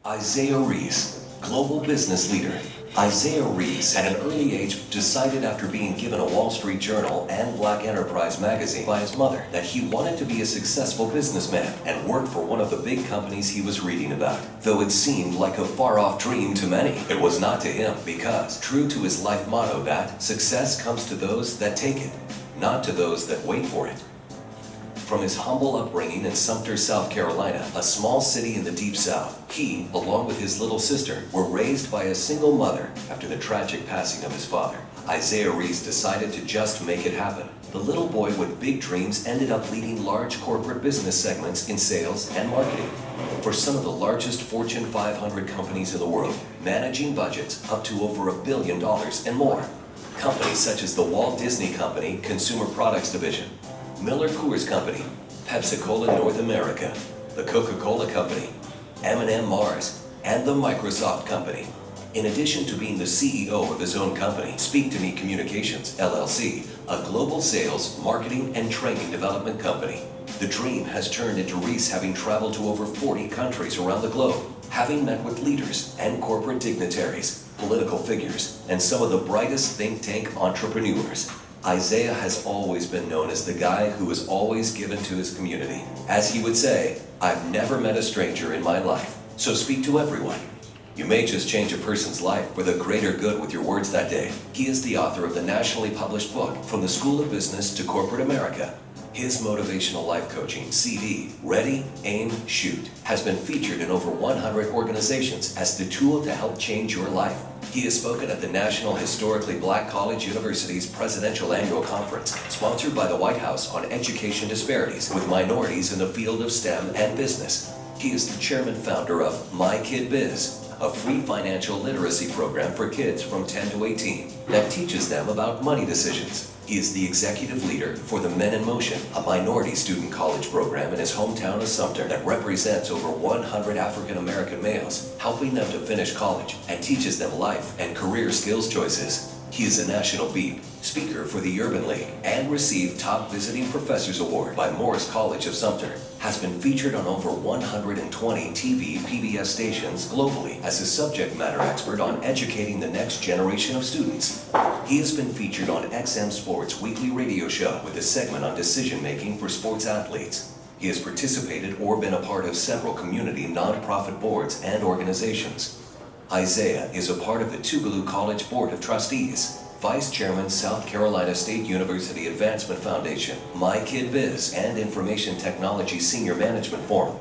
Isiah Reese, global business leader. Isiah Reese, at an early age, decided after being given a Wall Street Journal and Black Enterprise magazine by his mother that he wanted to be a successful businessman and work for one of the big companies he was reading about. Though it seemed like a far-off dream to many, it was not to him because, true to his life motto that success comes to those that take it, not to those that wait for it. From his humble upbringing in Sumter, South Carolina, a small city in the Deep South, he, along with his little sister, were raised by a single mother after the tragic passing of his father. Isiah Reese decided to just make it happen. The little boy with big dreams ended up leading large corporate business segments in sales and marketing for some of the largest Fortune 500 companies in the world, managing budgets up to over $1 billion and more. Companies such as the Walt Disney Company Consumer Products Division, Miller Coors Company, Pepsi-Cola North America, the Coca-Cola Company, M&M Mars, and the Microsoft Company. In addition to being the CEO of his own company, Speak to Me Communications, LLC, a global sales, marketing, and training development company. The dream has turned into Reese having traveled to over 40 countries around the globe, having met with leaders and corporate dignitaries, political figures, and some of the brightest think tank entrepreneurs. Isiah has always been known as the guy who is always given to his community. As he would say, "I've never met a stranger in my life, so speak to everyone." You may just change a person's life for the greater good with your words that day. He is the author of the nationally published book, From the School of Business to Corporate America. His motivational life coaching CD, Ready, Aim, Shoot, has been featured in over 100 organizations as the tool to help change your life. He has spoken at the National Historically Black College University's Presidential Annual Conference, sponsored by the White House on education disparities with minorities in the field of STEM and business. He is the chairman-founder of My Kid Biz, a free financial literacy program for kids from 10 to 18 that teaches them about money decisions. He is the executive leader for the Men in Motion, a minority student college program in his hometown of Sumter that represents over 100 African American males, helping them to finish college and teaches them life and career skills choices. He is a national BEAP speaker for the Urban League and received Top Visiting Professors Award by Morris College of Sumter. Has been featured on over 120 TV PBS stations globally as a subject matter expert on educating the next generation of students. He has been featured on XM Sports' weekly radio show with a segment on decision-making for sports athletes. He has participated or been a part of several community nonprofit boards and organizations. Isiah is a part of the Tougaloo College Board of Trustees, Vice Chairman, South Carolina State University Advancement Foundation, My Kid Biz, and Information Technology Senior Management Forum.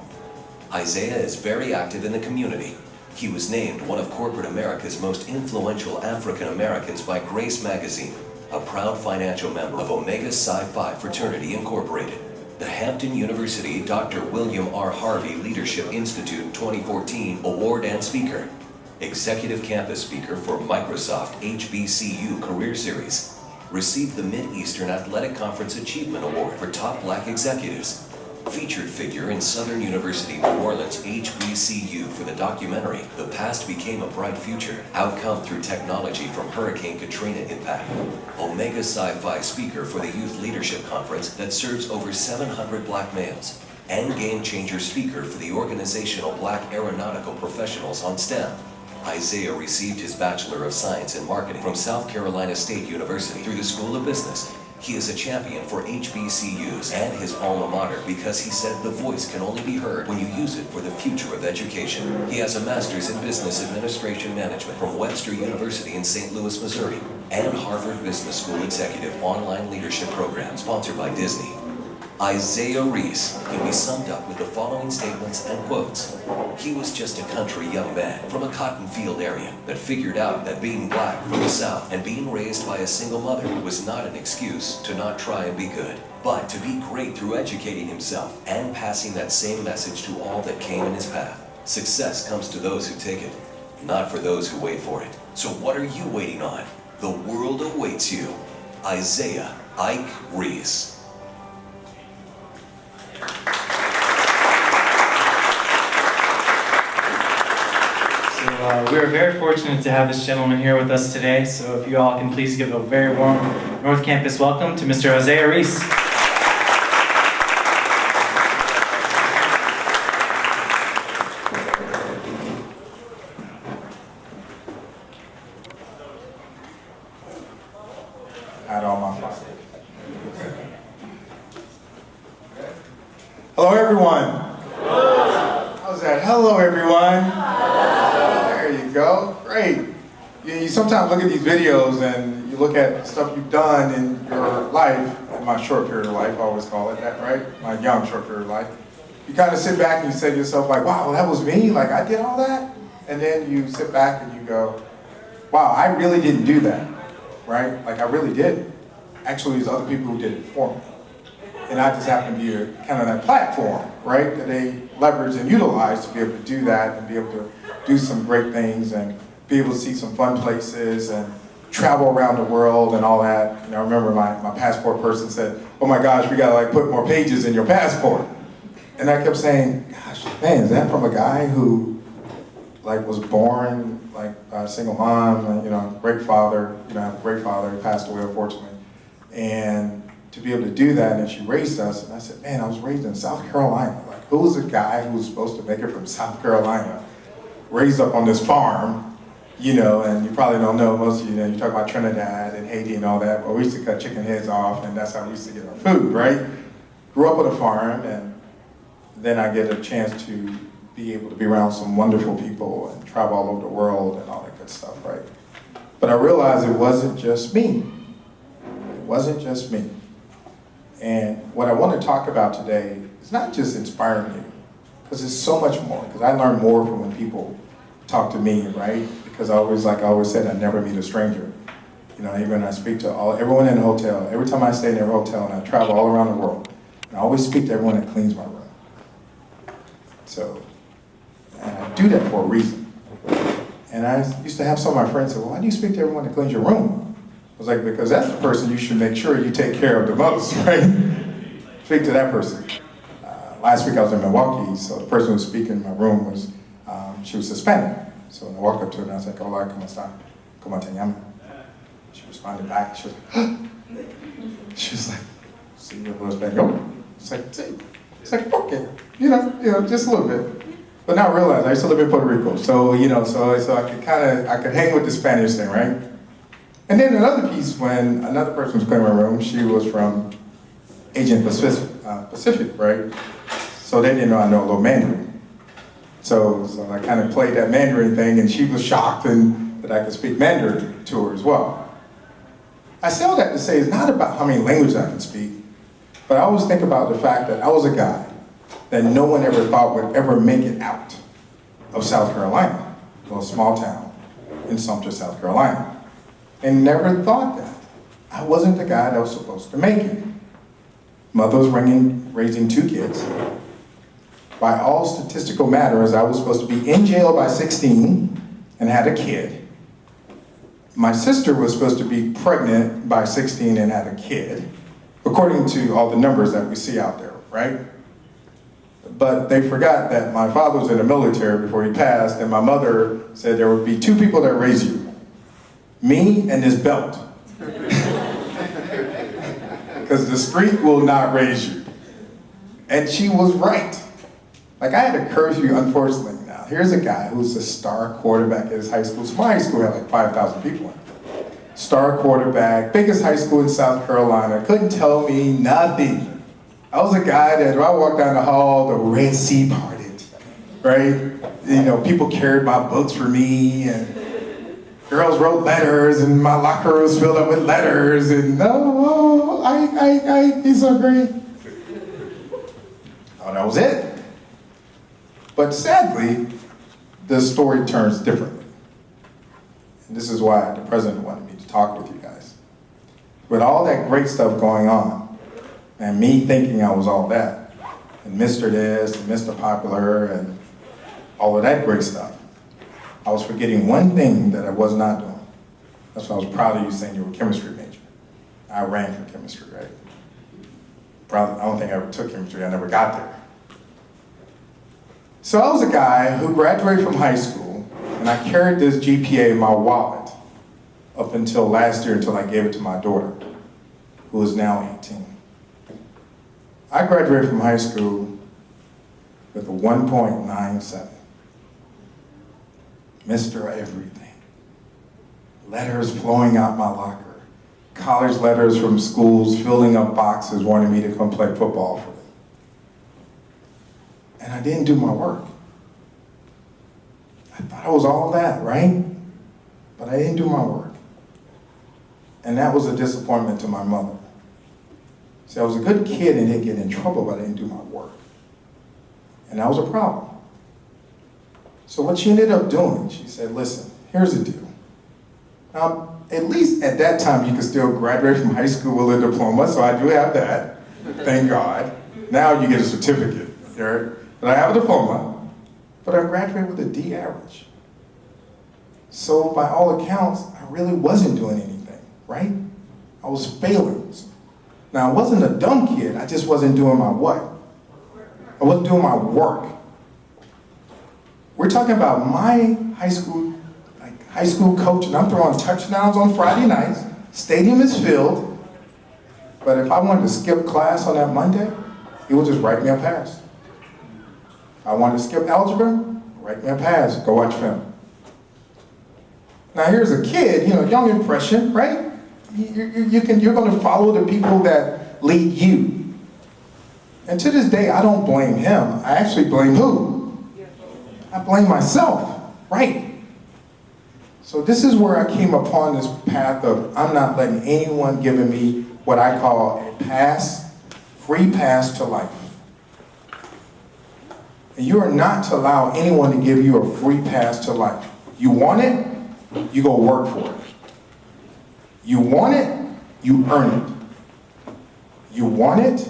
Isiah is very active in the community. He was named one of corporate America's most influential African Americans by Grace Magazine, a proud financial member of Omega Psi Phi Fraternity Incorporated, the Hampton University Dr. William R. Harvey Leadership Institute 2014 Award and Speaker, Executive Campus Speaker for Microsoft HBCU Career Series, received the Mid-Eastern Athletic Conference Achievement Award for Top Black Executives, featured figure in Southern University New Orleans HBCU for the documentary The Past Became a Bright Future, Outcome Through Technology from Hurricane Katrina Impact, Omega Psi Phi Speaker for the Youth Leadership Conference that serves over 700 black males, and Game Changer Speaker for the Organizational Black Aeronautical Professionals on STEM. Isiah received his Bachelor of Science in Marketing from South Carolina State University through the School of Business. He is a champion for HBCUs and his alma mater because he said the voice can only be heard when you use it for the future of education. He has a Master's in Business Administration Management from Webster University in St. Louis, Missouri, and Harvard Business School Executive Online Leadership Program sponsored by Disney. Isiah Reese can be summed up with the following statements and quotes. He was just a country young man from a cotton field area that figured out that being black from the South and being raised by a single mother was not an excuse to not try and be good, but to be great through educating himself and passing that same message to all that came in his path. Success comes to those who take it, not for those who wait for it. So what are you waiting on? The world awaits you. Isiah Ike Reese. We are very fortunate to have this gentleman here with us today, so if you all can please give a very warm North Campus welcome to Mr. Isiah Reese. everyone? How's that? Hello, everyone. There you go. Great. You sometimes look at these videos and you look at stuff you've done in your life, in my short period of life, I always call it that, right? My young short period of life. You kind of sit back and you say to yourself, like, wow, that was me? Like, I did all that? And then you sit back and you go, wow, I really didn't do that, right? Like, I really did. Actually, there's other people who did it for me. And I just happen to be kind of that platform, right, that they leverage and utilize to be able to do that and be able to do some great things and be able to see some fun places and travel around the world and all that. You know, I remember my passport person said, oh my gosh, we gotta like put more pages in your passport. And I kept saying, gosh, man, is that from a guy who like was born like by a single mom, you know, great father, you know, great father, he passed away unfortunately. And to be able to do that, and she raised us, and I said, man, I was raised in South Carolina. Like, who was a guy who was supposed to make it from South Carolina, raised up on this farm, you know, and you probably don't know, most of you know, you talk about Trinidad and Haiti and all that, but we used to cut chicken heads off, and that's how we used to get our food, right? Grew up on a farm, and then I get a chance to be able to be around some wonderful people and travel all over the world and all that good stuff, right? But I realized it wasn't just me. It wasn't just me. And what I want to talk about today is not just inspiring you, because it's so much more, because I learn more from when people talk to me, right? Because I always said, I never meet a stranger. You know, even I speak to everyone in the hotel, every time I stay in their hotel and I travel all around the world, and I always speak to everyone that cleans my room. So, and I do that for a reason. And I used to have some of my friends say, well, why do you speak to everyone that cleans your room? I was like, because that's the person you should make sure you take care of the most, right? Speak to that person. Last week I was in Milwaukee, so the person who was speaking in my room was, she was Hispanic. So when I walked up to her and I was like, hola, ¿cómo está? ¿Cómo te llamas? She responded back, she was like, she was like, sí, yo hablo español. It's like, sí. It's like, okay, you know, just a little bit. But now I realize I used to live in Puerto Rico, so you know, so I could hang with the Spanish thing, right? And then another piece, when another person was cleaning my room, she was from Asian Pacific, right? So they didn't know I know a little Mandarin. So I kind of played that Mandarin thing, and she was shocked that I could speak Mandarin to her as well. I say all that to say it's not about how many languages I can speak, but I always think about the fact that I was a guy that no one ever thought would ever make it out of South Carolina, a little small town in Sumter, South Carolina. And never thought that. I wasn't the guy that was supposed to make it. Mother was raising 2 kids. By all statistical matters, I was supposed to be in jail by 16 and had a kid. My sister was supposed to be pregnant by 16 and had a kid, according to all the numbers that we see out there, right? But they forgot that my father was in the military before he passed, and my mother said there would be 2 people that raise you. Me and this belt. Because the street will not raise you. And she was right. Like, I had a curfew, unfortunately. Now, here's a guy who's a star quarterback at his high school. So my high school had like 5,000 people in it. Star quarterback, biggest high school in South Carolina. Couldn't tell me nothing. I was a guy that when I walked down the hall, the Red Sea parted, right? You know, people carried my books for me, and girls wrote letters, and my locker was filled up with letters, and he's so great. Oh, that was it. But sadly, the story turns differently. And this is why the president wanted me to talk with you guys. With all that great stuff going on, and me thinking I was all that, and Mr. This, and Mr. Popular, and all of that great stuff, I was forgetting one thing that I was not doing. That's why I was proud of you saying you were a chemistry major. I ran for chemistry, right? I don't think I ever took chemistry, I never got there. So I was a guy who graduated from high school, and I carried this GPA in my wallet up until last year, until I gave it to my daughter, who is now 18. I graduated from high school with a 1.97. Mr. Everything. Letters flowing out my locker. College letters from schools filling up boxes wanting me to come play football for them. I didn't do my work. I thought I was all that, right? But I didn't do my work. And that was a disappointment to my mother. See, I was a good kid and didn't get in trouble, but I didn't do my work. And that was a problem. So what she ended up doing, she said, listen, here's the deal. Now, at least at that time, you could still graduate from high school with a diploma, so I do have that, thank God. Now you get a certificate, right? But I have a diploma, but I graduated with a D average. So by all accounts, I really wasn't doing anything, right? I was failing. Now, I wasn't a dumb kid, I just wasn't doing my what? I wasn't doing my work. We're talking about my high school coach, and I'm throwing touchdowns on Friday nights, stadium is filled, but if I wanted to skip class on that Monday, he would just write me a pass. If I wanted to skip algebra, write me a pass, go watch film. Now here's a kid, young impression, right? You're going to follow the people that lead you. And to this day, I don't blame him. I actually blame who? I blame myself, right? So this is where I came upon this path of I'm not letting anyone giving me what I call a pass, free pass to life. And you are not to allow anyone to give you a free pass to life. You want it, you go work for it. You want it, you earn it. You want it,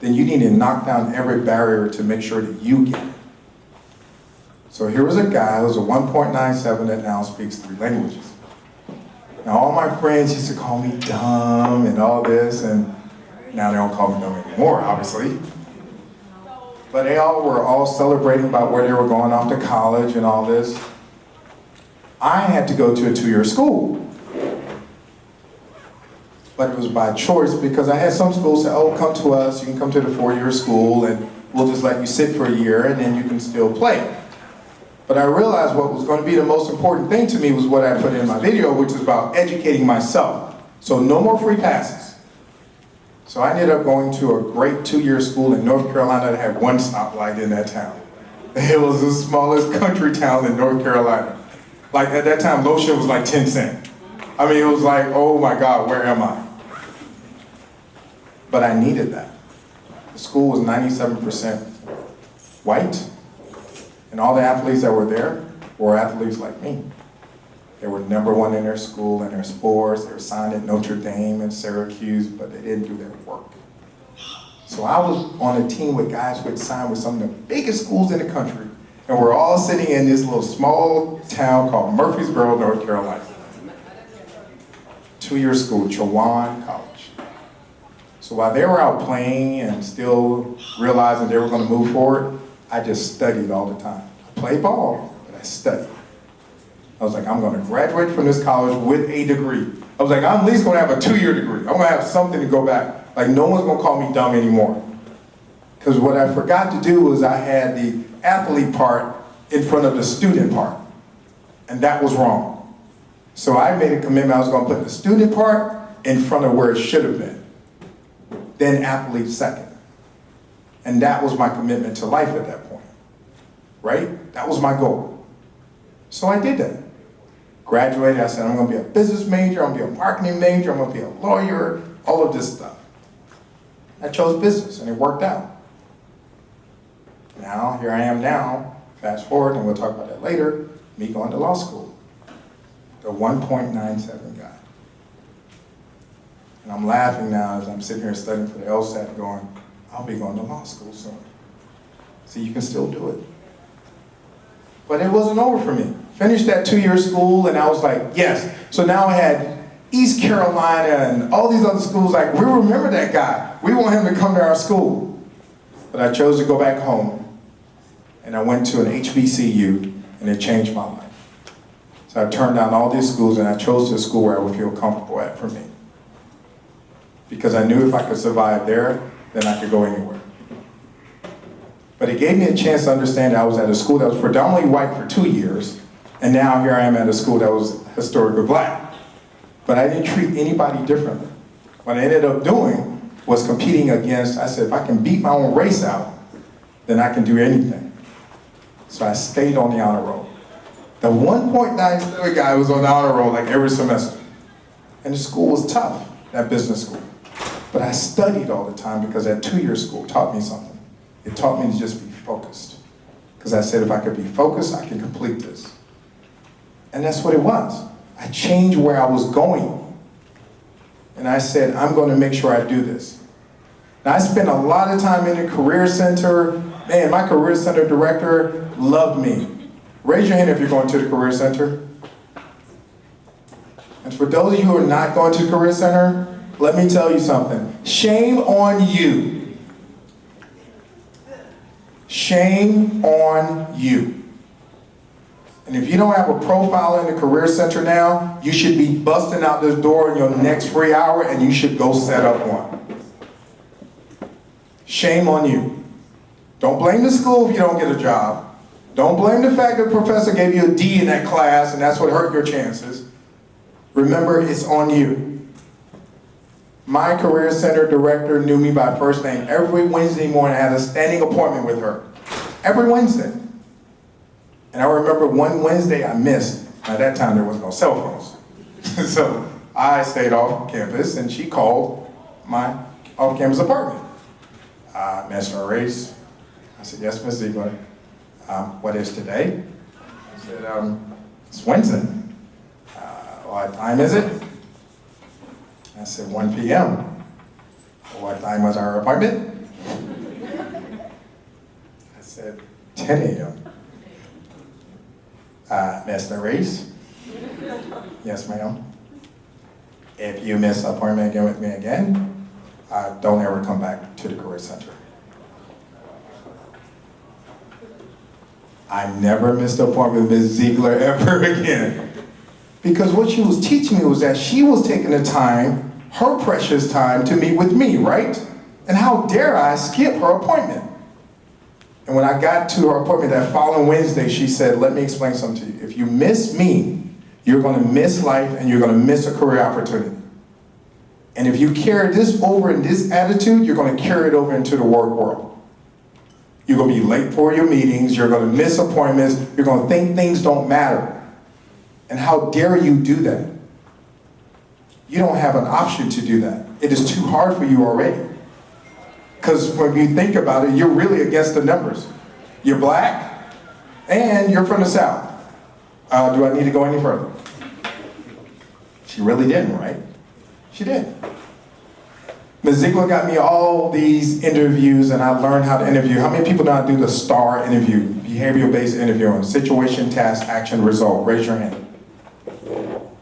then you need to knock down every barrier to make sure that you get it. So here was a guy who was a 1.97 that now speaks 3 languages. Now all my friends used to call me dumb and all this, and now they don't call me dumb anymore, obviously. But they were all celebrating about where they were going off to college and all this. I had to go to a 2-year school. But it was by choice because I had some schools say, oh, come to us, you can come to the 4-year school and we'll just let you sit for a year and then you can still play. But I realized what was going to be the most important thing to me was what I put in my video, which is about educating myself. So no more free passes. So I ended up going to a great 2-year school in North Carolina that had 1 stoplight in that town. It was the smallest country town in North Carolina. Like at that time, lotion was like 10 cents. I mean, it was like, oh my God, where am I? But I needed that. The school was 97% white, and all the athletes that were there were athletes like me. They were #1 in their school, in their sports. They were signed at Notre Dame and Syracuse, but they didn't do their work. So I was on a team with guys who had signed with some of the biggest schools in the country, and we're all sitting in this little small town called Murfreesboro, North Carolina. 2-year school, Chowan College. So while they were out playing and still realizing they were going to move forward, I just studied all the time. I played ball, but I studied. I was like, I'm going to graduate from this college with a degree. I was like, I'm at least going to have a 2-year degree. I'm going to have something to go back. Like, no one's going to call me dumb anymore. Because what I forgot to do was I had the athlete part in front of the student part. And that was wrong. So I made a commitment I was going to put the student part in front of where it should have been. Then athlete second. And that was my commitment to life at that point. Right? That was my goal. So I did that. Graduated, I said, I'm going to be a business major, I'm going to be a marketing major, I'm going to be a lawyer, all of this stuff. I chose business, and it worked out. Now, here I am now, fast forward, and we'll talk about that later, me going to law school. The 1.97 guy. And I'm laughing now as I'm sitting here studying for the LSAT going, I'll be going to law school soon. See, you can still do it. But it wasn't over for me. Finished that 2-year school and I was like, yes. So now I had East Carolina and all these other schools like, we remember that guy. We want him to come to our school. But I chose to go back home and I went to an HBCU and it changed my life. So I turned down all these schools and I chose the school where I would feel comfortable at for me. Because I knew if I could survive there, then I could go anywhere. But it gave me a chance to understand that I was at a school that was predominantly white for 2 years, and now here I am at a school that was historically black. But I didn't treat anybody differently. What I ended up doing was competing against, I said, if I can beat my own race out, then I can do anything. So I stayed on the honor roll. The 1.9 guy was on the honor roll like every semester. And the school was tough, that business school. But I studied all the time because that 2-year school taught me something. It taught me to just be focused. Because I said if I could be focused, I can complete this. And that's what it was. I changed where I was going. And I said, I'm going to make sure I do this. Now, I spent a lot of time in the Career Center. Man, my Career Center director loved me. Raise your hand if you're going to the Career Center. And for those of you who are not going to the Career Center, let me tell you something. Shame on you. Shame on you. And if you don't have a profile in the Career Center now, you should be busting out this door in your next free hour and you should go set up one. Shame on you. Don't blame the school if you don't get a job. Don't blame the fact that the professor gave you a D in that class and that's what hurt your chances. Remember, it's on you. My Career Center director knew me by first name. Every Wednesday morning I had a standing appointment with her. Every Wednesday. And I remember one Wednesday I missed. At that time there was no cell phones. So I stayed off campus and she called my off-campus apartment. Mr. Reese. I said, yes, Ms. Ziegler. What is today? I said, it's Wednesday. What time is it? I said, 1 p.m. What time was our appointment? I said, 10 a.m. Mr. Reese? Yes, ma'am. If you miss an appointment again with me again, don't ever come back to the Career Center. I never missed an appointment with Ms. Ziegler ever again. Because what she was teaching me was that she was taking the time, her precious time, to meet with me, right? And how dare I skip her appointment? And when I got to her appointment that following Wednesday, she said, let me explain something to you. If you miss me, you're going to miss life and you're going to miss a career opportunity. And if you carry this over in this attitude, you're going to carry it over into the work world. You're going to be late for your meetings, you're going to miss appointments, you're going to think things don't matter. And how dare you do that? You don't have an option to do that. It is too hard for you already. Because when you think about it, you're really against the numbers. You're black, and you're from the South. Do I need to go any further? She really didn't, right? She did. Ms. Ziegler got me all these interviews, and I learned how to interview. How many people know how to do the STAR interview, behavioral-based interviewing, situation, task, action, result? Raise your hand.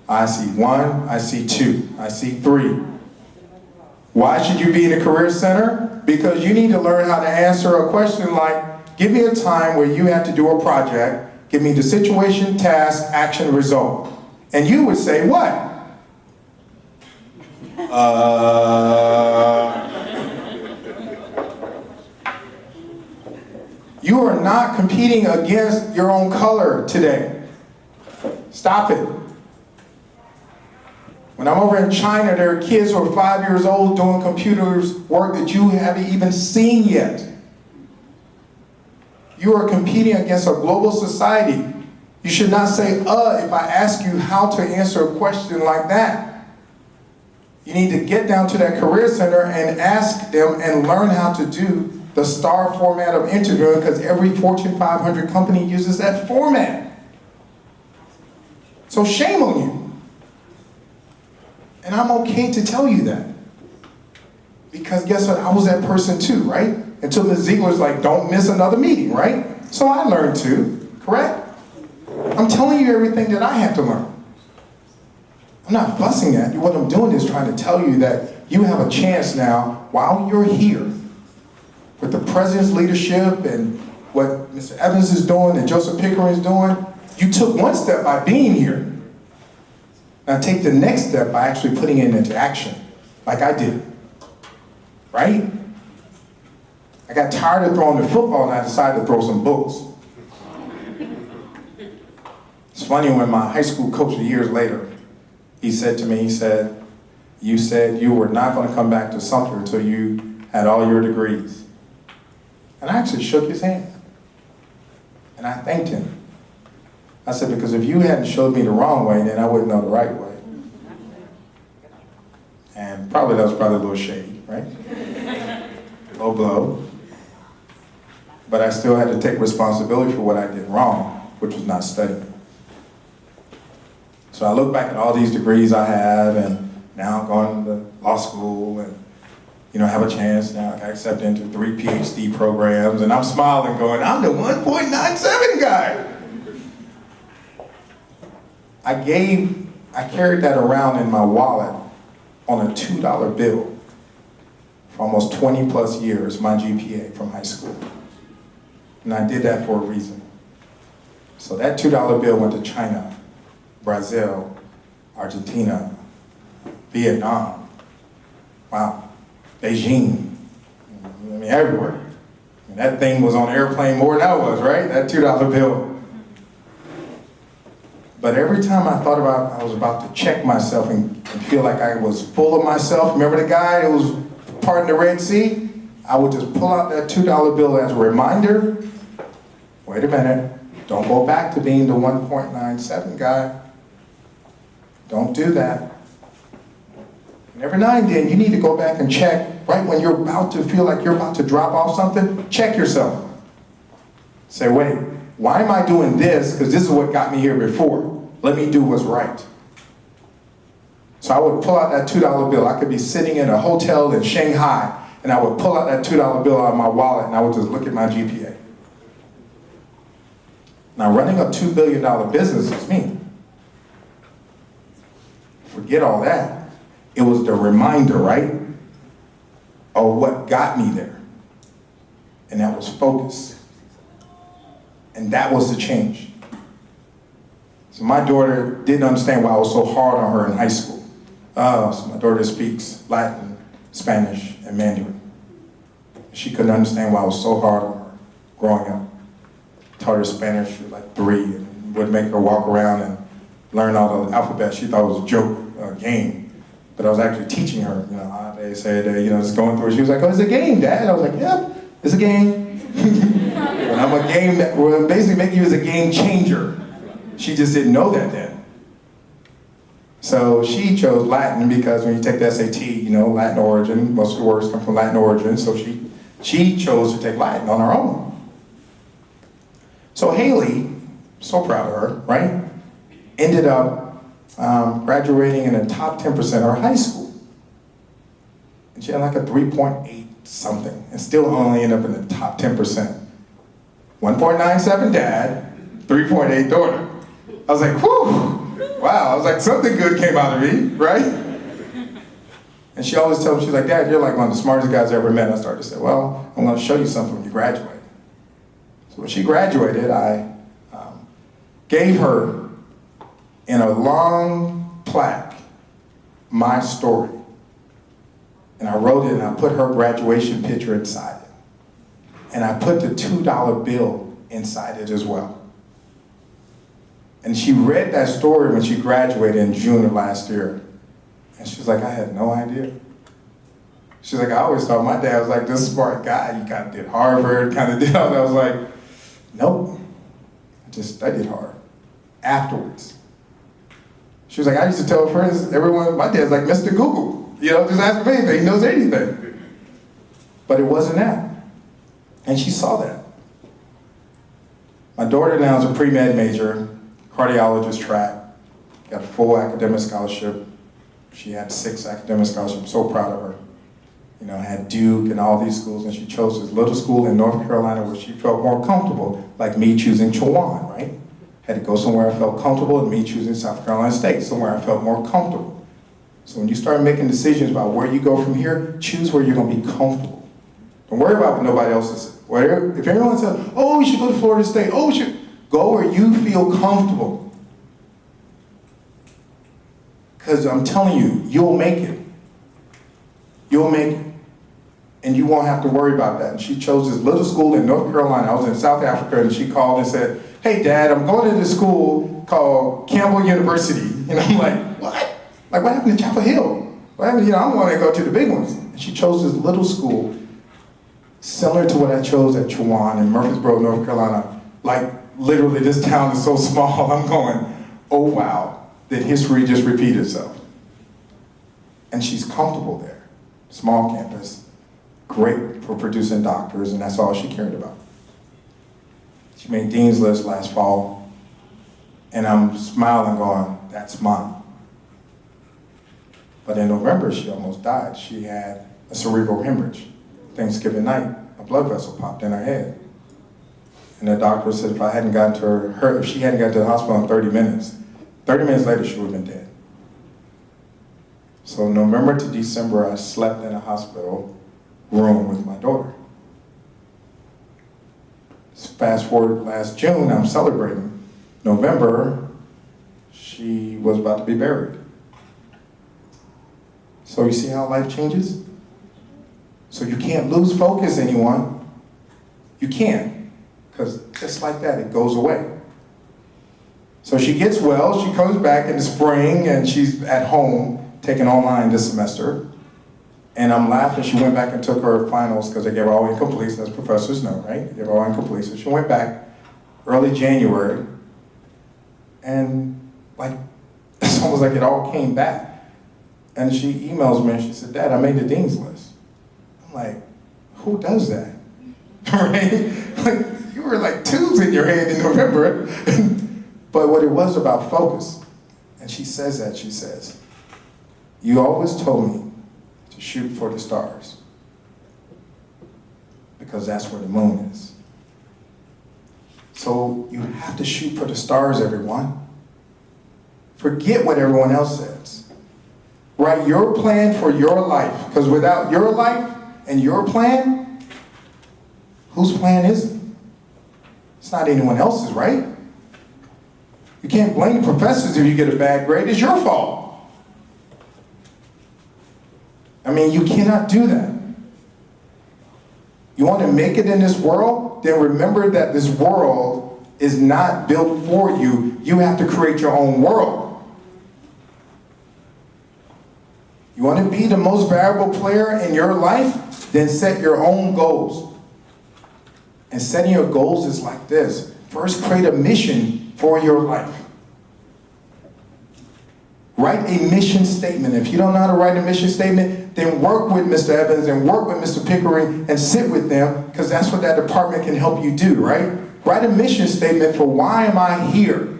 I see 1, I see 2, I see 3. Why should you be in the Career Center? Because you need to learn how to answer a question like, give me a time where you had to do a project, give me the situation, task, action, result. And you would say, what? You are not competing against your own color today. Stop it. When I'm over in China, there are kids who are 5 years old doing computers work that you haven't even seen yet. You are competing against a global society. You should not say, if I ask you how to answer a question like that. You need to get down to that Career Center and ask them and learn how to do the STAR format of interviewing, because every Fortune 500 company uses that format. So shame on you. And I'm okay to tell you that. Because guess what? I was that person too, right? Until Ms. Ziegler's like, don't miss another meeting, right? So I learned too, correct? I'm telling you everything that I have to learn. I'm not fussing at you. What I'm doing is trying to tell you that you have a chance now, while you're here, with the president's leadership and what Mr. Evans is doing and Joseph Pickering is doing. You took one step by being here. Now take the next step by actually putting it into action, like I did. Right? I got tired of throwing the football and I decided to throw some books. It's funny, when my high school coach years later, he said to me, he said, you said you were not going to come back to Sumter until you had all your degrees. And I actually shook his hand. And I thanked him. I said, because if you hadn't showed me the wrong way, then I wouldn't know the right way. And that was probably a little shady, right? Low blow. But I still had to take responsibility for what I did wrong, which was not studying. So I look back at all these degrees I have, and now I'm going to law school, and have a chance. Now I got accepted into 3 PhD programs, and I'm smiling going, I'm the 1.97 guy. I carried that around in my wallet on a $2 bill for almost 20 plus years, my GPA from high school. And I did that for a reason. So that $2 bill went to China, Brazil, Argentina, Vietnam, wow, Beijing, everywhere. And that thing was on an airplane more than I was, right? That $2 bill. But every time I thought I was about to check myself and feel like I was full of myself, remember the guy that was parting the Red Sea? I would just pull out that $2 bill as a reminder, wait a minute, don't go back to being the 1.97 guy. Don't do that. And every now and then, you need to go back and check, right when you're about to feel like you're about to drop off something, check yourself. Say, wait, why am I doing this? Because this is what got me here before. Let me do what's right. So I would pull out that $2 bill. I could be sitting in a hotel in Shanghai, and I would pull out that $2 bill out of my wallet, and I would just look at my GPA. Now, running a $2 billion business is me. Forget all that. It was the reminder, right, of what got me there. And that was focus. And that was the change. So my daughter didn't understand why I was so hard on her in high school. So my daughter speaks Latin, Spanish, and Mandarin. She couldn't understand why I was so hard on her growing up. Taught her Spanish at like 3 and would make her walk around and learn all the alphabet. She thought it was a joke, a game. But I was actually teaching her, they said, just going through it. She was like, oh, it's a game, Dad. I was like, yep, it's a game. And I'm a game that will basically make you as a game changer. She just didn't know that then. So she chose Latin because when you take the SAT, Latin origin, most of the words come from Latin origin, so she chose to take Latin on her own. So Haley, so proud of her, right? Ended up graduating in the top 10% of her high school. And she had like a 3.8 something, and still only ended up in the top 10%. 1.97 dad, 3.8 daughter. I was like, whew, wow, I was like, something good came out of me, right? And she always tells me, she's like, Dad, you're like one of the smartest guys I ever met. And I started to say, well, I'm gonna show you something when you graduate. So when she graduated, I gave her, in a long plaque, my story. And I wrote it and I put her graduation picture inside it. And I put the $2 bill inside it as well. And she read that story when she graduated in June of last year. And she was like, I had no idea. She's like, I always thought my dad was like this smart guy. You kind of did Harvard, kind of did all that. I was like, nope. I just studied hard afterwards. She was like, I used to tell friends, everyone, my dad's like Mr. Google. Just ask him anything, he knows anything. But it wasn't that. And she saw that. My daughter now is a pre-med major, cardiologist track, got a full academic scholarship. She had 6 academic scholarships. I'm so proud of her. Had Duke and all these schools, and she chose this little school in North Carolina where she felt more comfortable, like me choosing Chowan, right? Had to go somewhere I felt comfortable, and me choosing South Carolina State, somewhere I felt more comfortable. So when you start making decisions about where you go from here, choose where you're gonna be comfortable. Don't worry about what nobody else is. If everyone says, oh, we should go to Florida State, oh, we should, go where you feel comfortable. Because I'm telling you, you'll make it. You'll make it. And you won't have to worry about that. And she chose this little school in North Carolina. I was in South Africa, and she called and said, hey, Dad, I'm going to this school called Campbell University. And I'm like, what? Like, what happened to Chapel Hill? What happened, I want to go to the big ones. And she chose this little school similar to what I chose at Chowan in Murfreesboro, North Carolina. Like, literally, this town is so small, I'm going, oh wow, did history just repeat itself? And she's comfortable there. Small campus, great for producing doctors, and that's all she cared about. She made Dean's List last fall, and I'm smiling going, that's mine. But in November, she almost died. She had a cerebral hemorrhage. Thanksgiving night, a blood vessel popped in her head. And the doctor said if she hadn't gotten to the hospital in 30 minutes later, she would have been dead. So November to December, I slept in a hospital room with my daughter. Fast forward last June, I'm celebrating. November, she was about to be buried. So you see how life changes? So you can't lose focus, anyone. You can't, because just like that, it goes away. So she gets well, she comes back in the spring, and she's at home taking online this semester. And I'm laughing, she went back and took her finals because they gave her all incompletes, as professors know, right? They gave her all incompletes. So she went back early January, and like, it's almost like it all came back. And she emails me and she said, Dad, I made the Dean's List. I'm like, who does that? Right? Like, you were like twos in your head in November. But what it was about focus. And she says that, she says, you always told me to shoot for the stars, because that's where the moon is. So you have to shoot for the stars, everyone. Forget what everyone else says. Write your plan for your life, because without your life and your plan, whose plan is it? It's not anyone else's, right? You can't blame the professors if you get a bad grade. It's your fault. I mean, you cannot do that. You want to make it in this world? Then remember that this world is not built for you. You have to create your own world. You want to be the most valuable player in your life? Then set your own goals. And setting your goals is like this. First, create a mission for your life. Write a mission statement. If you don't know how to write a mission statement, then work with Mr. Evans and work with Mr. Pickering and sit with them, because that's what that department can help you do, right? Write a mission statement for why am I here?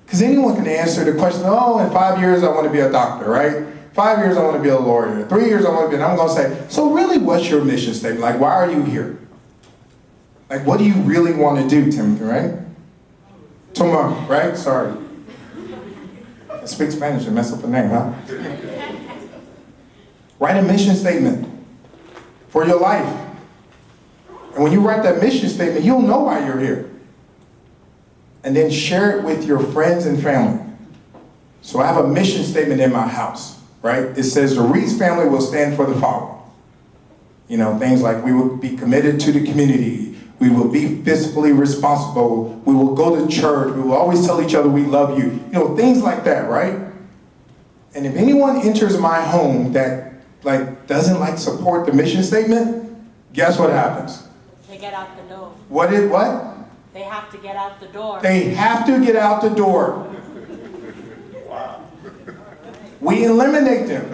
Because anyone can answer the question, oh, in 5 years I want to be a doctor, right? 5 years I want to be a lawyer. 3 years I want to be, and I'm going to say, so really what's your mission statement? Like, why are you here? Like, what do you really want to do, Timothy, right? Tomorrow, right? Sorry. I speak Spanish and mess up the name, huh? Write a mission statement for your life. And when you write that mission statement, you'll know why you're here. And then share it with your friends and family. So I have a mission statement in my house, right? It says the Reese family will stand for the following. You know, things like we will be committed to the community. We will be fiscally responsible. We will go to church. We will always tell each other we love you. You know, things like that, right? And if anyone enters my home that doesn't support the mission statement, guess what happens? They get out the door. What? They have to get out the door. They have to get out the door. Wow. We eliminate them.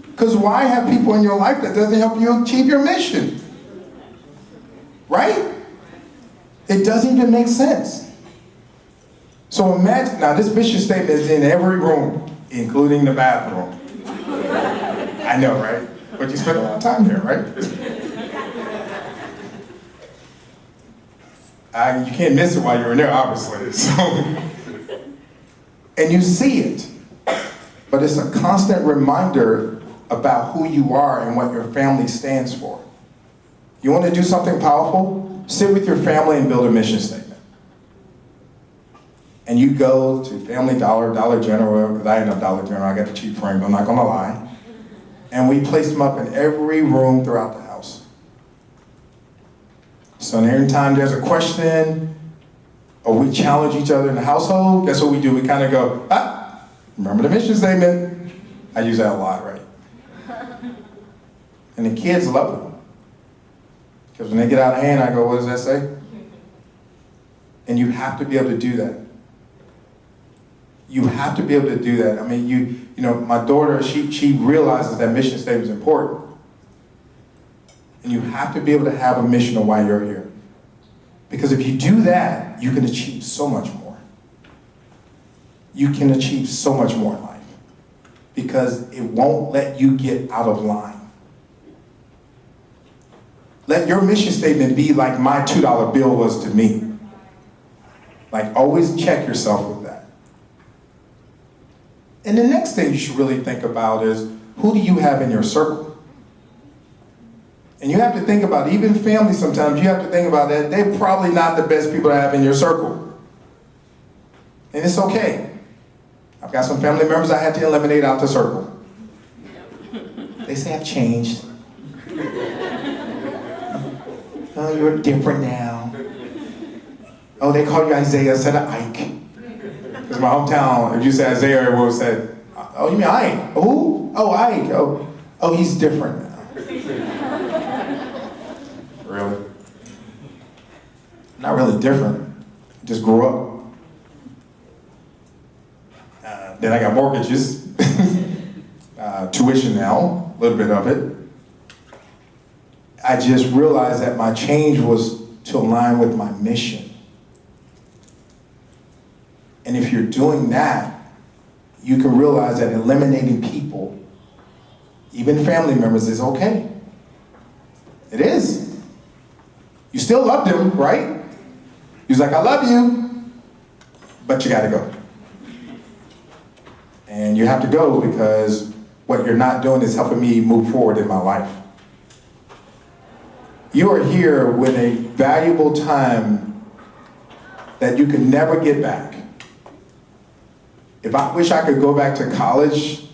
Because why have people in your life that doesn't help you achieve your mission? Right? It doesn't even make sense. So imagine, now this mission statement is in every room, including the bathroom. I know, right? But you spend a lot of time here, right? You can't miss it while you're in there, obviously. So, and you see it. But it's a constant reminder about who you are and what your family stands for. You want to do something powerful? Sit with your family and build a mission statement. And you go to Family Dollar, Dollar General, because I ain't no Dollar General, I got the cheap frame, I'm not going to lie. And we place them up in every room throughout the house. So every time there's a question, or we challenge each other in the household, guess what we do? We kind of go, remember the mission statement? I use that a lot, right? And the kids love it. Because when they get out of hand, I go, what does that say? And you have to be able to do that. You have to be able to do that. I mean, you know, my daughter, she realizes that mission statement is important. And you have to be able to have a mission of why you're here. Because if you do that, you can achieve so much more. You can achieve so much more in life. Because it won't let you get out of line. Let your mission statement be like my $2 bill was to me. Like, always check yourself with that. And the next thing you should really think about is, who do you have in your circle? And you have to think about, even family sometimes, you have to think about that. They're probably not the best people to have in your circle. And it's okay. I've got some family members I had to eliminate out the circle. They say I've changed. Oh, you're different now. Oh, they call you Isiah instead of Ike. Because my hometown, if you say Isiah, everyone would say, oh, you mean Ike? Who? Oh, Ike. Oh, he's different now. Really? Not really different. Just grew up. Then I got mortgages, tuition now, a little bit of it. I just realized that my change was to align with my mission. And if you're doing that, you can realize that eliminating people, even family members, is okay. It is. You still love them, right? He's like, I love you, but you gotta go. And you have to go because what you're not doing is helping me move forward in my life. You are here with a valuable time that you can never get back. If I wish I could go back to college,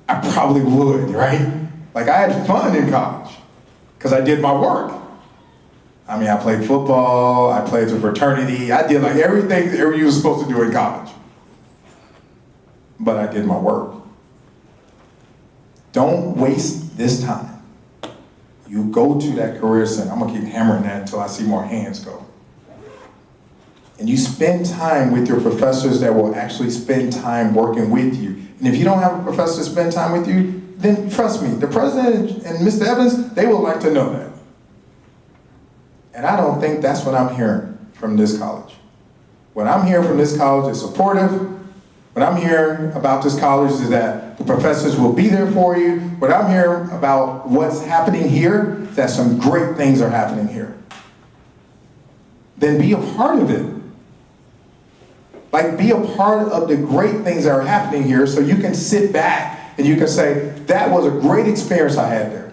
I probably would, right? Like, I had fun in college because I did my work. I mean, I played football, I played the fraternity, I did like everything that you were supposed to do in college. But I did my work. Don't waste this time. You go to that career center. I'm gonna keep hammering that until I see more hands go. And you spend time with your professors that will actually spend time working with you. And if you don't have a professor to spend time with you, then trust me, the president and Mr. Evans, they would like to know that. And I don't think that's what I'm hearing from this college. What I'm hearing from this college is supportive. What I'm hearing about this college is that the professors will be there for you. What I'm hearing about what's happening here is that some great things are happening here. Then be a part of it. Like, be a part of the great things that are happening here so you can sit back and you can say, that was a great experience I had there.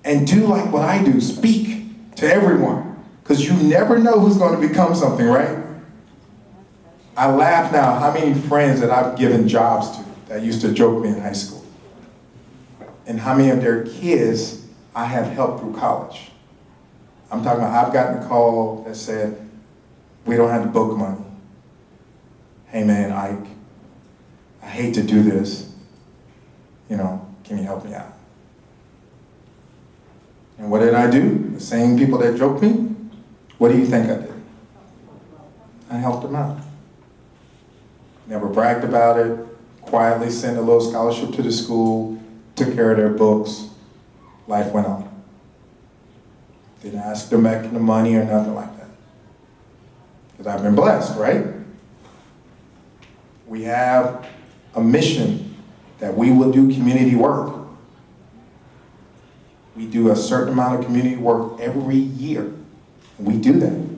And do like what I do, speak to everyone. Because you never know who's going to become something, right? I laugh now how many friends that I've given jobs to that used to joke me in high school. And how many of their kids I have helped through college. I'm talking about, I've gotten a call that said, we don't have the book money. Hey man, Ike, I hate to do this. You know, can you help me out? And what did I do? The same people that joked me, what do you think I did? I helped them out. Never bragged about it, quietly sent a little scholarship to the school, took care of their books, life went on. Didn't ask them back for the money or nothing like that. Because I've been blessed, right? We have a mission that we will do community work. We do a certain amount of community work every year. And we do that.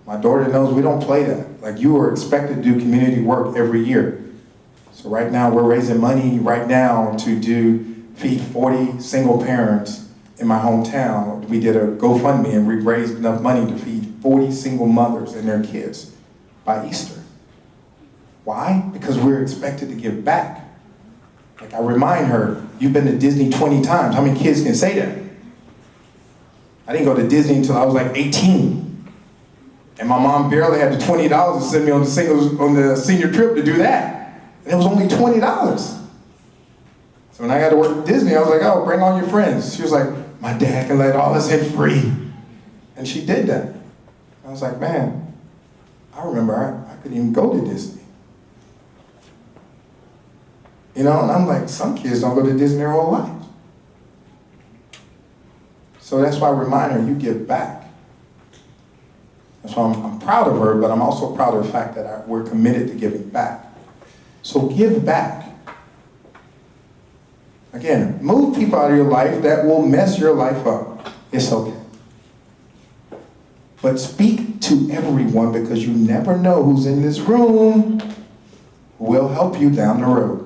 My daughter knows we don't play that. Like, you are expected to do community work every year. So right now we're raising money right now to feed 40 single parents in my hometown. We did a GoFundMe and we raised enough money to feed 40 single mothers and their kids by Easter. Why? Because we're expected to give back. Like, I remind her, you've been to Disney 20 times. How many kids can say that? I didn't go to Disney until I was like 18. And my mom barely had the $20 to send me on the senior trip to do that. And it was only $20. So when I got to work at Disney, I was like, oh, bring all your friends. She was like, my dad can let all us in free. And she did that. I was like, man, I remember I couldn't even go to Disney. You know, and I'm like, some kids don't go to Disney their whole life. So that's why I remind her, you give back. That's why I'm proud of her, but I'm also proud of the fact that we're committed to giving back. So give back. Again, move people out of your life that will mess your life up. It's okay. But speak to everyone, because you never know who's in this room who will help you down the road.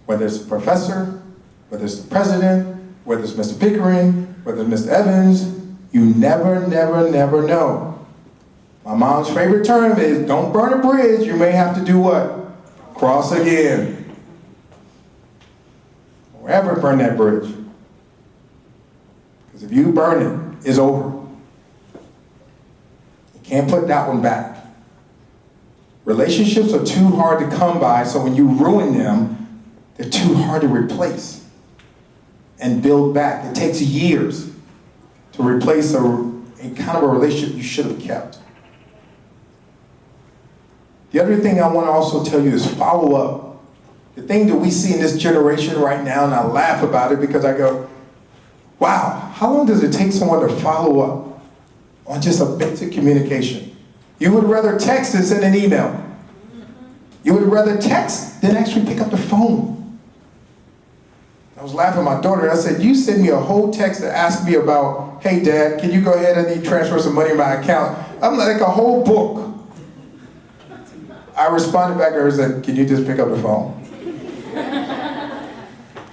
Whether it's a professor, whether it's the president, whether it's Mr. Pickering, whether it's Mr. Evans, you never, never, never know. My mom's favorite term is, don't burn a bridge, you may have to do what? Cross again. Don't ever burn that bridge. Because if you burn it, it's over. You can't put that one back. Relationships are too hard to come by, so when you ruin them, they're too hard to replace and build back. It takes years to replace a kind of a relationship you should have kept. The other thing I want to also tell you is follow up. The thing that we see in this generation right now, and I laugh about it because I go, wow, how long does it take someone to follow up on just a basic communication? You would rather text than send an email. You would rather text than actually pick up the phone. I was laughing at my daughter. I said, you send me a whole text to ask me about, hey, Dad, can you go ahead and need to transfer some money in my account? I'm like a whole book. I responded back to her and said, can you just pick up the phone?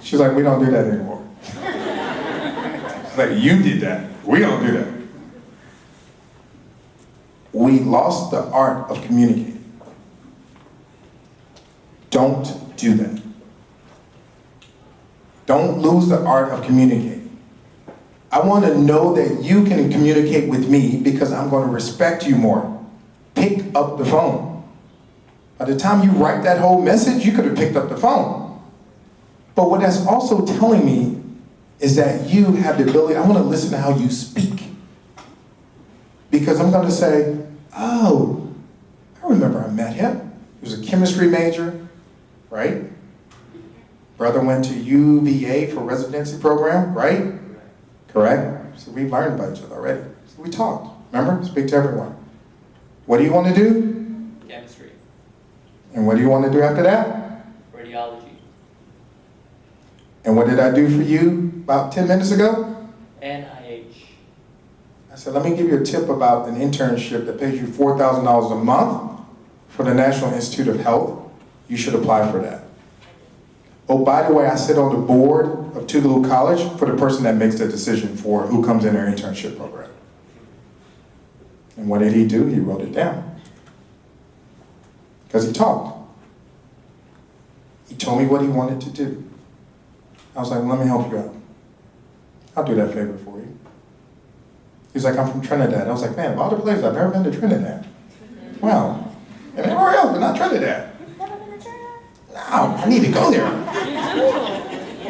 She's like, we don't do that anymore. She's like, you did that. We don't do that. We lost the art of communicating. Don't do that. Don't lose the art of communicating. I want to know that you can communicate with me because I'm going to respect you more. Pick up the phone. By the time you write that whole message, you could have picked up the phone. But what that's also telling me is that you have the ability, I want to listen to how you speak. Because I'm going to say, oh, I remember I met him. He was a chemistry major, right? Brother went to UVA for residency program, right? Correct? So we learned about each other already. So we talked, remember? Speak to everyone. What do you want to do? Chemistry. And what do you want to do after that? Radiology. And what did I do for you about 10 minutes ago? NIH. I said, let me give you a tip about an internship that pays you $4,000 a month for the National Institute of Health. You should apply for that. Oh, by the way, I sit on the board of Tougaloo College for the person that makes the decision for who comes in their internship program. And what did he do? He wrote it down. Because he talked. He told me what he wanted to do. I was like, let me help you out. I'll do that favor for you. He's like, I'm from Trinidad. I was like, man, of all the places, I've never been to Trinidad. Wow. And anywhere else, but not Trinidad. No, I need to go there.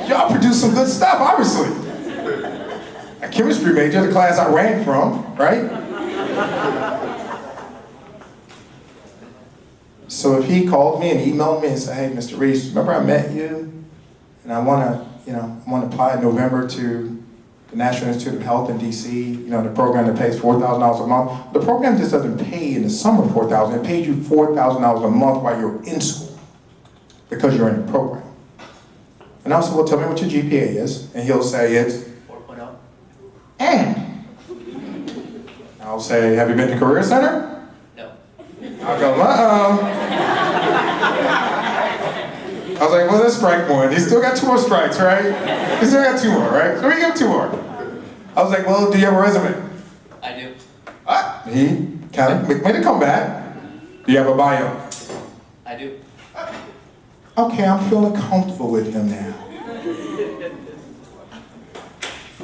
Y'all produce some good stuff, obviously. A chemistry major, the class I ran from, right? So if he called me and emailed me and said, hey, Mr. Reese, remember I met you? And I want to apply in November to the National Institute of Health in DC, the program that pays $4,000 a month. The program just doesn't pay in the summer $4,000, it pays you $4,000 a month while you're in school. Because you're in a program. And also, well, tell me what your GPA is. And he'll say it's 4.0. And I'll say, have you been to Career Center? No. I'll go, uh-oh. I was like, well, let's strike one. He's still got 2 more strikes, right? He's still got 2 more, right? So we give him 2 more. I was like, well, do you have a resume? I do. He kind of made a comeback. Do you have a bio? I do. Okay, I'm feeling comfortable with him now.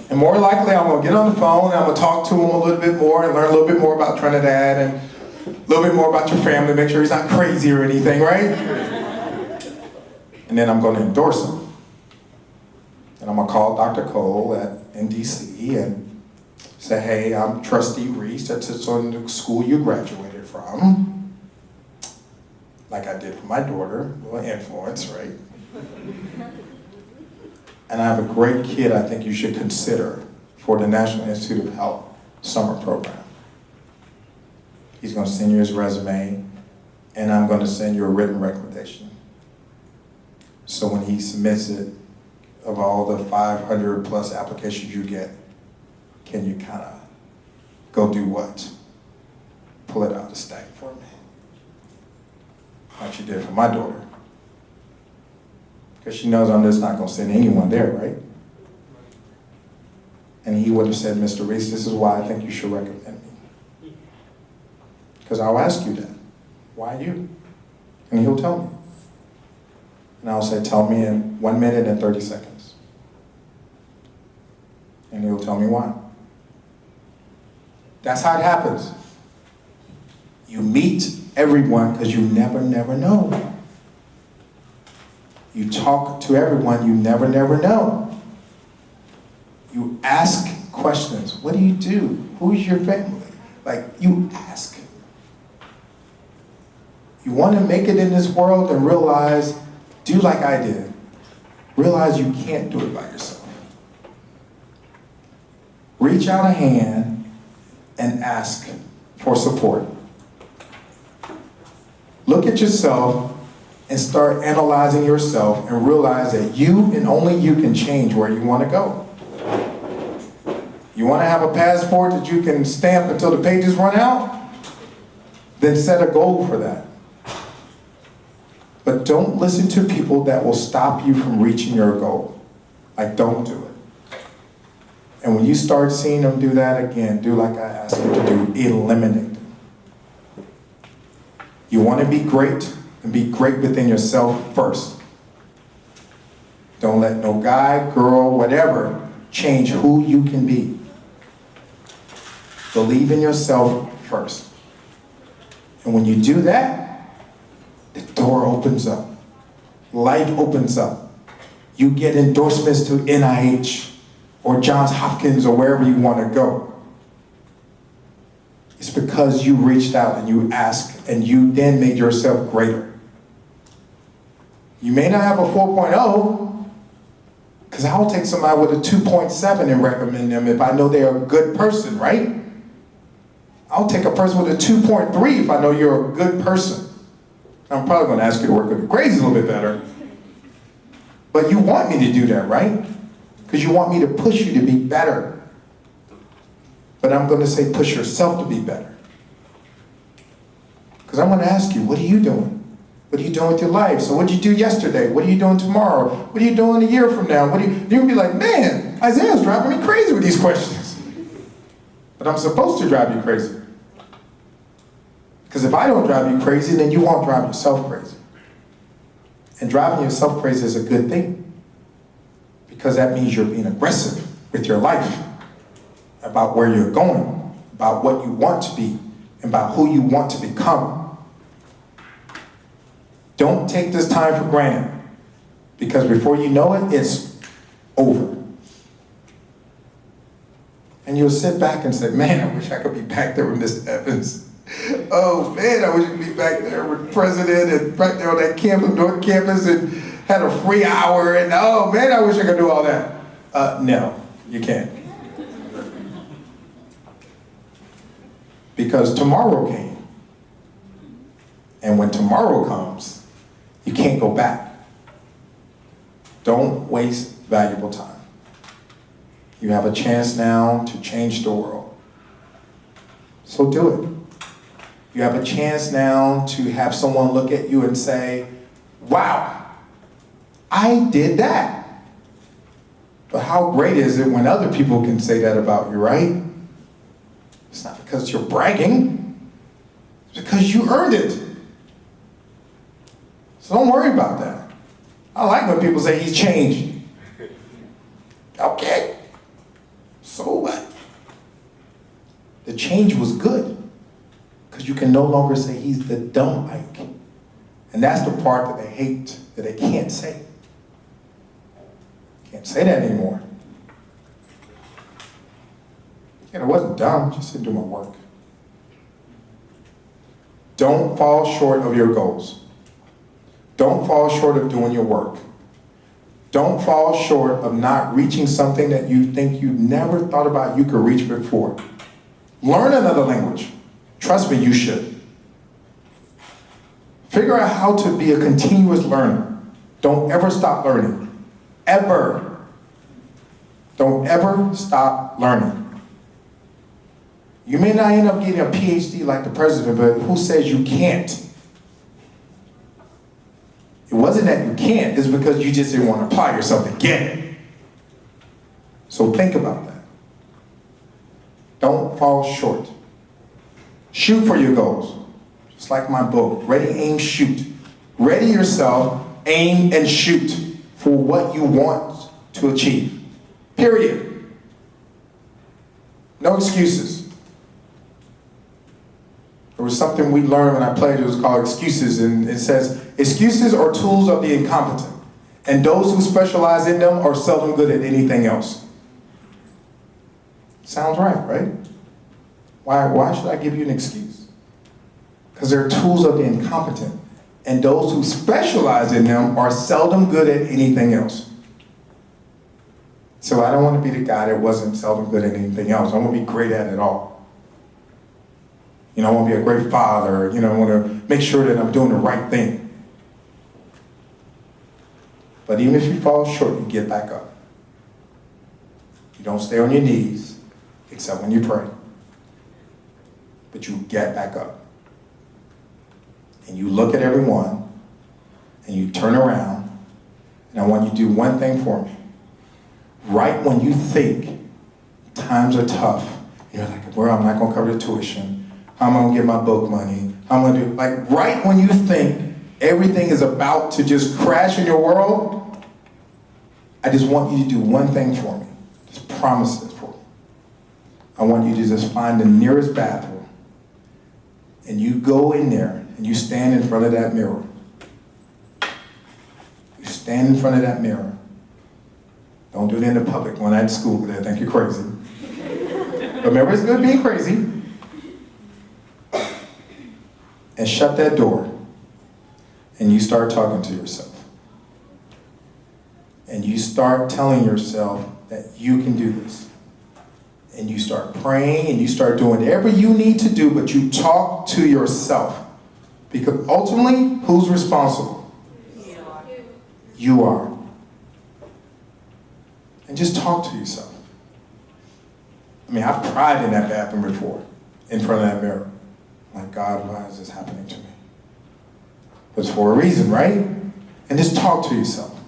And more likely, I'm going to get on the phone and I'm going to talk to him a little bit more and learn a little bit more about Trinidad and a little bit more about your family, make sure he's not crazy or anything, right? And then I'm going to endorse him. And I'm gonna call Dr. Cole in DC and say, hey, I'm Trustee Reese, that's the school you graduated from. Like I did for my daughter, a little influence, right? And I have a great kid I think you should consider for the National Institute of Health summer program. He's gonna send you his resume, and I'm gonna send you a written recommendation. So when he submits it, of all the 500 plus applications you get, can you kind of go do what? Pull it out of the stack for me. Like you did for my daughter. Because she knows I'm just not going to send anyone there, right? And he would have said, Mr. Reese, this is why I think you should recommend me. Because I'll ask you that. Why you? And he'll tell me. And I'll say, tell me in 1 minute and 30 seconds. And he'll tell me why. That's how it happens. You meet everyone because you never know. You talk to everyone, you never know. You ask questions. What do you do? Who's your family? Like, you ask. You want to make it in this world and realize, do like I did. Realize you can't do it by yourself. Reach out a hand and ask for support. Look at yourself and start analyzing yourself and realize that you and only you can change where you want to go. You want to have a passport that you can stamp until the pages run out? Then set a goal for that. But don't listen to people that will stop you from reaching your goal. Like, don't do it. And when you start seeing them do that again, do like I asked them to do, eliminate them. You want to be great, and be great within yourself first. Don't let no guy, girl, whatever, change who you can be. Believe in yourself first. And when you do that, the door opens up. Life opens up. You get endorsements to NIH or Johns Hopkins or wherever you want to go. It's because you reached out and you asked and you then made yourself greater. You may not have a 4.0, because I will take somebody with a 2.7 and recommend them if I know they're a good person, right? I'll take a person with a 2.3 if I know you're a good person. I'm probably going to ask you to work with the grades a little bit better. But you want me to do that, right? Because you want me to push you to be better. But I'm going to say push yourself to be better. Because I'm going to ask you, what are you doing? What are you doing with your life? So what did you do yesterday? What are you doing tomorrow? What are you doing a year from now? You'll be like, man, Isaiah's driving me crazy with these questions. But I'm supposed to drive you crazy. Because if I don't drive you crazy, then you won't drive yourself crazy. And driving yourself crazy is a good thing. Because that means you're being aggressive with your life. About where you're going. About what you want to be. And about who you want to become. Don't take this time for granted. Because before you know it, it's over. And you'll sit back and say, man, I wish I could be back there with Mr. Evans. Oh man, I wish I could be back there with the president and back there on that campus, North Campus, and had a free hour, and oh man, I wish I could do all that. No, you can't. Because tomorrow came. And when tomorrow comes, you can't go back. Don't waste valuable time. You have a chance now to change the world. So do it. You have a chance now to have someone look at you and say, wow, I did that. But how great is it when other people can say that about you, right? It's not because you're bragging. It's because you earned it. So don't worry about that. I like when people say he's changed. Okay. So what? The change was good. Because you can no longer say he's the dumb Ike. And that's the part that they hate, that they can't say. Can't say that anymore. And it wasn't dumb, just didn't do my work. Don't fall short of your goals. Don't fall short of doing your work. Don't fall short of not reaching something that you think you never thought about you could reach before. Learn another language. Trust me, you should. Figure out how to be a continuous learner. Don't ever stop learning. Ever. Don't ever stop learning. You may not end up getting a PhD like the president, but who says you can't? It wasn't that you can't, it's because you just didn't want to apply yourself to get it. So think about that. Don't fall short. Shoot for your goals. Just like my book, Ready, Aim, Shoot. Ready yourself, aim, and shoot for what you want to achieve. Period. No excuses. There was something we learned when I played, it was called excuses, and it says, excuses are tools of the incompetent, and those who specialize in them are seldom good at anything else. Sounds right? Why should I give you an excuse? Because they're tools of the incompetent, and those who specialize in them are seldom good at anything else. So I don't want to be the guy that wasn't seldom good at anything else. I want to be great at it all. I want to be a great father. I want to make sure that I'm doing the right thing. But even if you fall short, you get back up. You don't stay on your knees, except when you pray. But you get back up. And you look at everyone, and you turn around, and I want you to do one thing for me. Right when you think times are tough, you're like, well, I'm not going to cover the tuition. How am I going to get my book money? How am I going to do, like right when you think everything is about to just crash in your world, I just want you to do one thing for me. Just promise this for me. I want you to just find the nearest bathroom, and you go in there, and you stand in front of that mirror. You stand in front of that mirror. Don't do it in the public one at school, because they think you're crazy. But remember, it's good being crazy. And shut that door, and you start talking to yourself. And you start telling yourself that you can do this. And you start praying, and you start doing whatever you need to do, but you talk to yourself. Because ultimately, who's responsible? You are. And just talk to yourself. I've cried in that bathroom before, in front of that mirror. My God, why is this happening to me? It's for a reason, right? And just talk to yourself.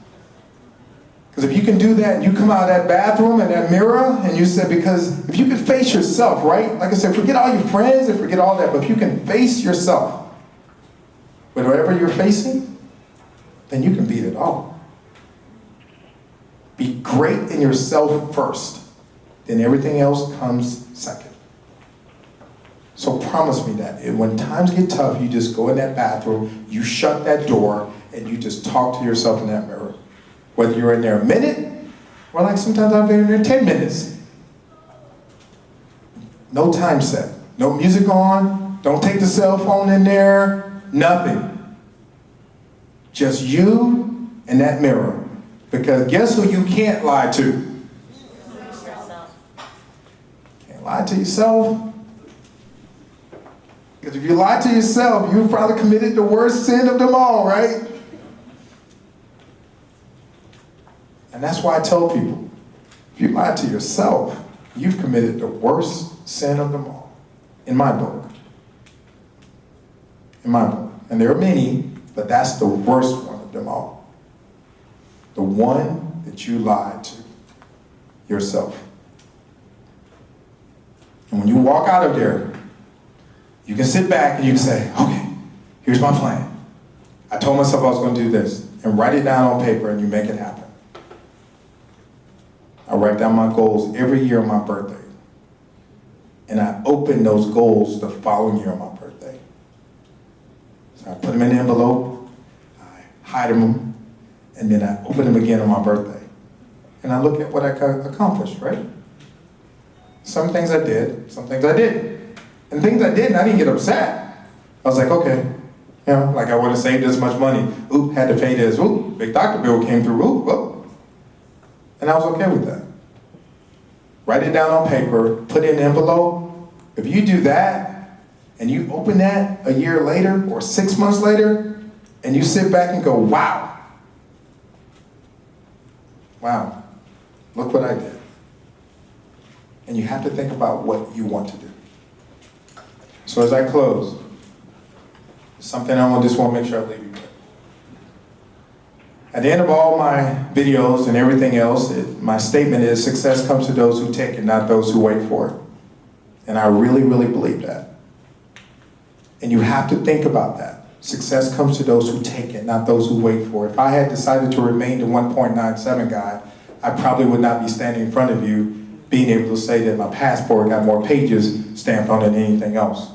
Because if you can do that, and you come out of that bathroom and that mirror, and you say, because if you can face yourself, right? Like I said, forget all your friends and forget all that, but if you can face yourself with whatever you're facing, then you can beat it all. Be great in yourself first, then everything else comes second. So promise me that when times get tough, you just go in that bathroom, you shut that door, and you just talk to yourself in that mirror. Whether you're in there a minute, or like sometimes I've been in there 10 minutes. No time set, no music on, don't take the cell phone in there, nothing. Just you and that mirror. Because guess who you can't lie to? Can't lie to yourself. Because if you lie to yourself, you've probably committed the worst sin of them all, right? And that's why I tell people, if you lie to yourself, you've committed the worst sin of them all. In my book. In my book. And there are many, but that's the worst one of them all. The one that you lied to yourself. And when you walk out of there, you can sit back and you can say, okay, here's my plan. I told myself I was going to do this. And write it down on paper and you make it happen. I write down my goals every year on my birthday. And I open those goals the following year on my birthday. So I put them in an envelope, I hide them, and then I open them again on my birthday. and I look at what I accomplished, right? Some things I did, some things I didn't. And things I didn't, I didn't get upset. I was like, okay, you know, like I would have saved this much money. Oop, had to pay this. Oop, big doctor bill came through. Oop, oop. And I was okay with that. Write it down on paper, put it in an envelope. If you do that, and you open that a year later or 6 months later, and you sit back and go, wow. Wow, look what I did. And you have to think about what you want to do. So as I close, something I just want to make sure I leave you with. At the end of all my videos and everything else, my statement is success comes to those who take it, not those who wait for it. And I really, really believe that. And you have to think about that. Success comes to those who take it, not those who wait for it. If I had decided to remain the 1.97 guy, I probably would not be standing in front of you being able to say that my passport got more pages stamped on it than anything else.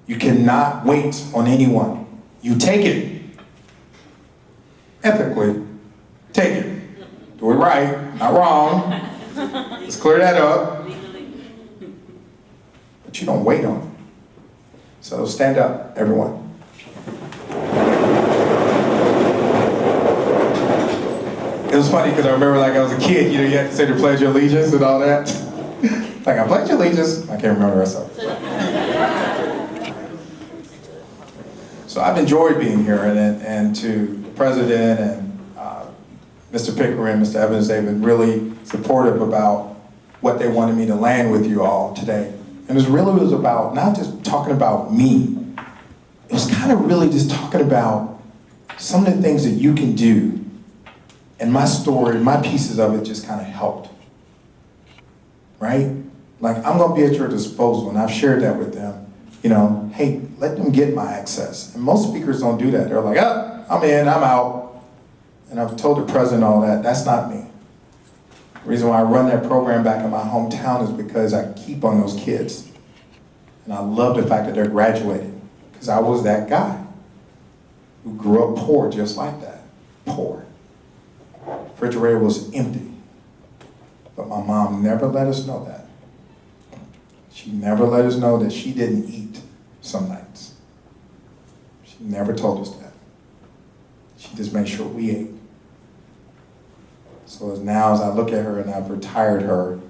You cannot wait on anyone. You take it. Ethically, take it. Do it right, not wrong. Let's clear that up. But you don't wait on it. So stand up, everyone. It was funny because I remember like I was a kid, you know, you had to say the Pledge of Allegiance and all that. Like I pledge allegiance, I can't remember the rest of it. So I've enjoyed being here, and to the president and Mr. Pickering, Mr. Evans, they've been really supportive about what they wanted me to land with you all today. And it was about not just talking about me, it was kind of really just talking about some of the things that you can do. And my story, my pieces of it just kind of helped, right? Like, I'm gonna be at your disposal, and I've shared that with them. You know, hey, let them get my access. And most speakers don't do that. They're like, oh, I'm in, I'm out. And I've told the president all that. That's not me. The reason why I run that program back in my hometown is because I keep on those kids. And I love the fact that they're graduating, because I was that guy who grew up poor just like that, poor. Refrigerator was empty, but my mom never let us know that. She never let us know that she didn't eat some nights. She never told us that. She just made sure we ate. So now as I look at her and I've retired her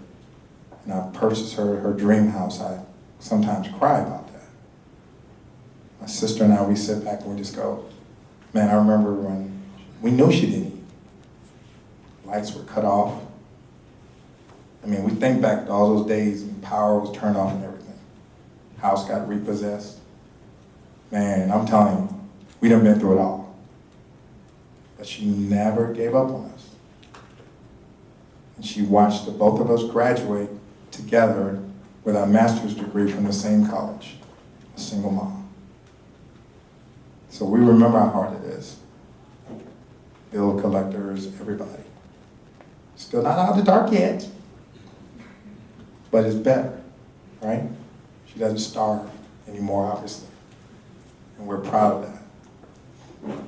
and I've purchased her dream house, I sometimes cry about that. My sister and I, we sit back and we just go, man, I remember when we knew she didn't eat. Lights were cut off. I mean, we think back to all those days and power was turned off and everything. House got repossessed. Man, I'm telling you, we done been through it all. But she never gave up on us. And she watched the both of us graduate together with our master's degree from the same college, a single mom. So we remember how hard it is. Bill collectors, everybody. Still not out of the dark yet, but it's better, right? She doesn't starve anymore, obviously. And we're proud of that.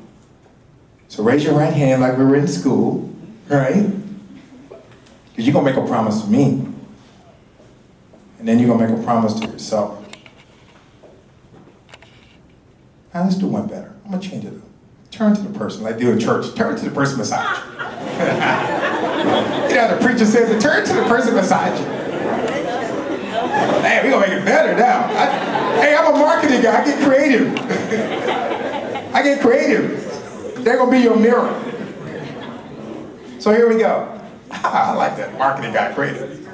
So raise your right hand like we were in school, right? Because you're going to make a promise to me. And then you're going to make a promise to yourself. Now let's do one better. I'm going to change it up. Turn to the person, like do in church. Turn to the person beside you. You know, the preacher says, turn to the person beside you. Man, we're going to make it better now. Hey, I'm a marketing guy. I get creative. I get creative. They're going to be your mirror. So here we go. I like that marketing guy, creative.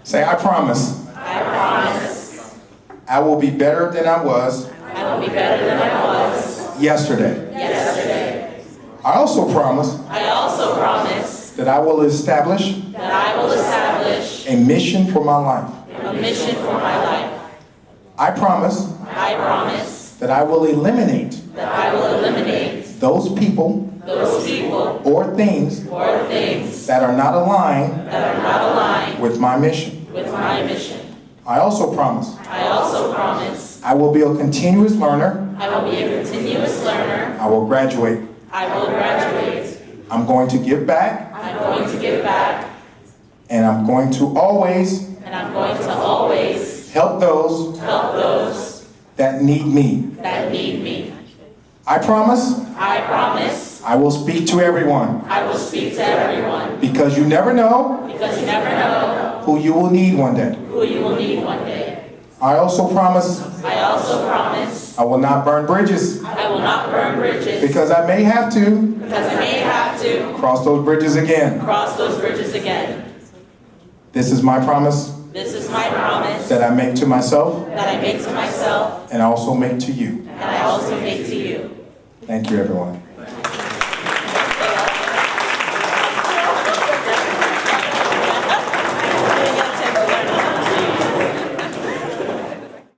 Say, I promise. I promise. I will be better than I was. I will be better than I was yesterday. yesterday. I also promise. I also promise That I will establish. that I will establish A mission for my life. a mission for my life. I promise. I promise That I will eliminate. that I will eliminate Those people. those people Or things. or things That are not aligned. that are not aligned With my mission. with my mission. I also promise. I also promise I will be a continuous learner. I will be a continuous learner. I will graduate I will graduate. I'm going to give back, I'm going to give back. and I'm going to always And I'm going to always help those help those that need me. that need me. I promise I promise I will speak to everyone, I will speak to everyone, because you never know because you never know who you will need one day. who you will need one day. I also promise I also promise I will not burn bridges, I will not burn bridges, because I may have to because I may have to cross those bridges again. cross those bridges again. This is my promise This is my promise that I make to myself that I make to myself and I also make to you. and I also make to you. Thank you, everyone.